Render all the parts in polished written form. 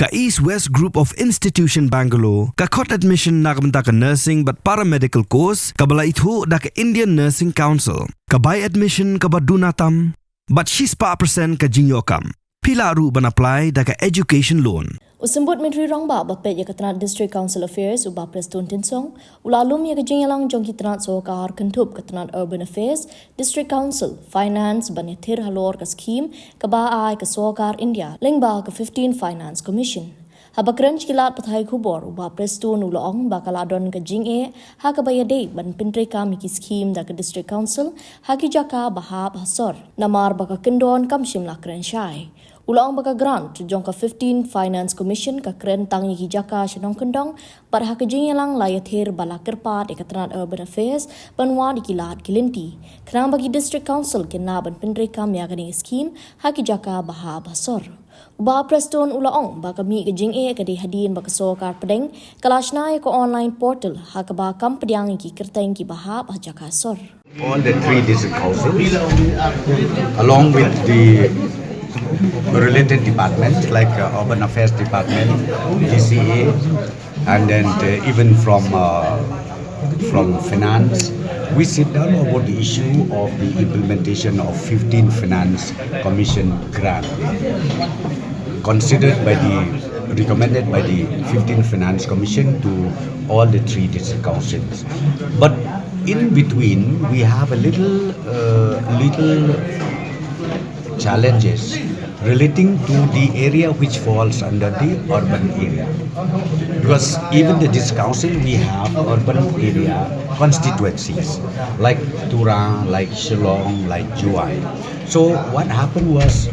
Ka East West Group of Institution Bangalore, ka khot admission na kamta ka nursing but paramedical course, ka bala ithu da ka Indian Nursing Council, ka buy admission ka ba dunatam, but she's pa percent ka jinyokam. Pila ru ban apply da ka education loan. Usimbut Mitri Rongba bapet ya katranat District Council Affairs uba Preston Tinsong ulalum ya kajinyalang jong kitranat sokar kentup katranat Urban Affairs District Council Finance banetir halor ka scheme ka ba ai ka sokar India lengba ka 15 Finance Commission habakran kilat pathai khubor uba Preston ulong bakaladon ka jinge ha ka bayade ban pintre ka miki scheme da ka District Council ha ki jaka bahab hasor namar baka kendon kam shimla kren shai Ulang baka grant jong ka 15 Finance Commission ka kren tangi hijaka shenong kendong par ha kajing yalang layathir bala kerpat ekatranat Urban Affairs banwa dikilat kilinti kran bagi District Council kena ban pendre kam ya gani scheme ha kijaka baha basor uba Preston ulaong baka mi kajing kadi hadin baka sokar pedeng kalashna ko online portal ha ka ba kam pediang ki kerteng ki baha jaka sor all the three district councils along with the related departments like Urban Affairs Department, DCA, and then even from finance, we sit down about the issue of the implementation of 15 Finance Commission grant, recommended by the 15 Finance Commission to all the three district councils. But in between, we have a little challenges relating to the area which falls under the urban area, because even the district council we have urban area constituencies like Tura, like Shillong, like Juai. So what happened was,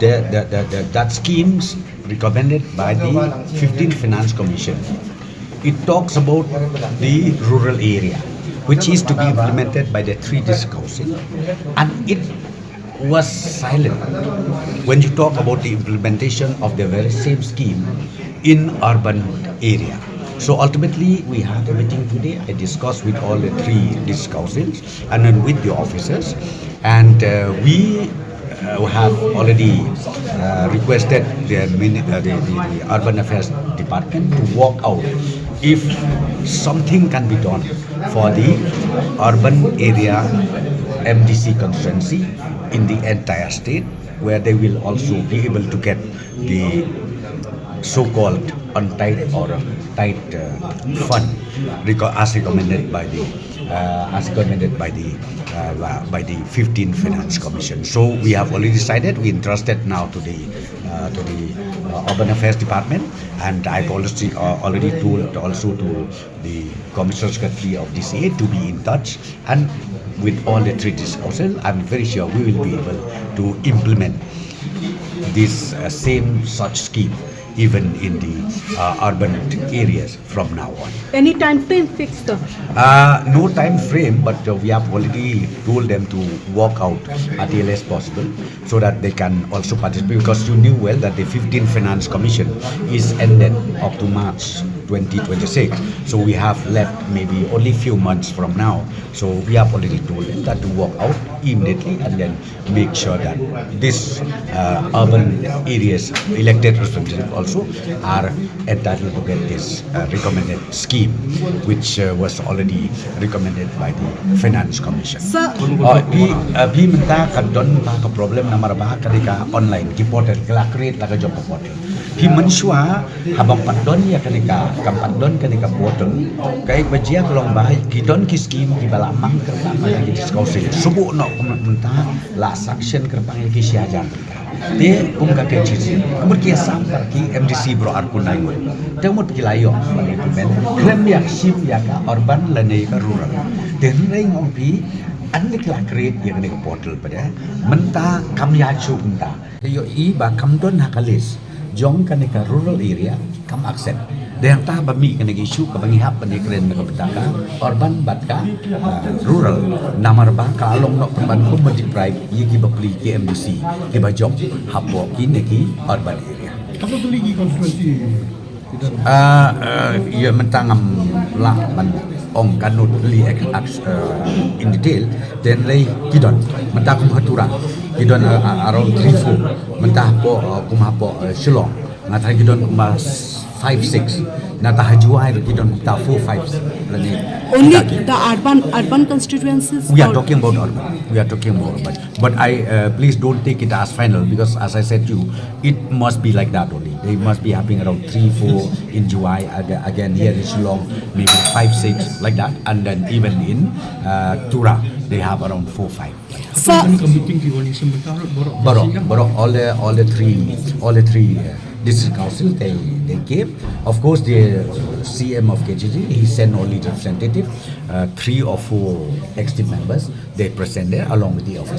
that schemes recommended by the 15th Finance Commission, it talks about the rural area which is to be implemented by the three district council, and it was silent when you talk about the implementation of the very same scheme in urban area. So ultimately, we had a meeting today. I discussed with all the three district councils and then with the officers, and we have already requested the Urban Affairs Department to walk out if something can be done for the urban area MDC constituency in the entire state, where they will also be able to get the so-called untied or tight fund as recommended by the 15th Finance Commission. So we have already decided. We entrusted now to the Urban Affairs Department, and I've already told also to the Commissioner Secretary of DCA to be in touch, and with all the three district councils, I'm very sure we will be able to implement this same such scheme even in the urban areas from now on. Any time frame fixed? No time frame, but we have already told them to walk out at the earliest possible so that they can also participate, because you knew well that the 15th Finance Commission is ended up to March 2026. So we have left maybe only few months from now. So we have already told them that to walk out immediately and then make sure that this urban areas elected representatives also are entitled to get this recommended scheme, which was already recommended by the Finance Commission. Bhi minta kadon ba ka problem na maraba kadika online ki portal kala create laga job portal. Bhi mansua habang padon ya kadika kampadon kadika portal kai bajia kolong ba kidon ki scheme ki bala mang kerta ki discussion subu no minta la section kerpang ki siajan dia ka kecil kemudian sampai ki MDC bro arkunai temu kilayo implement krem ya sim ya ka urban lane ka rural dan ring ompi an kala create yang ni portal pada menta kam ya chu menta yo I ba kam don hakalis jong kan ka rural area kam accept dan ta ba mi kan issue ka bangihap ni kren ka betaka urban batka rural namar ba ka along no ban ko multiply yigi bapli ki MDC di ba jong hapo ki urban area Kaso tuloy constituency Ya mentangam lah man ong kanut li in detail then lay kidon mentah kum hatura kidon around 3-4 mentah po kumha po Shillong ngatah kidon kumha 5-6 natah hajuai kidon mentah 4-5 lani Only the urban constituencies? we are talking about urban but I please don't take it as final because as I said to you it must be like that only they must be having around 3-4 in July again here in Shillong maybe 5-6 like that and then even in Tura they have around 4-5 Sir, Borok all the three district council they came. Of course, the CM of KGG he sent only representative, 3 or 4 active members. They present there along with the officer.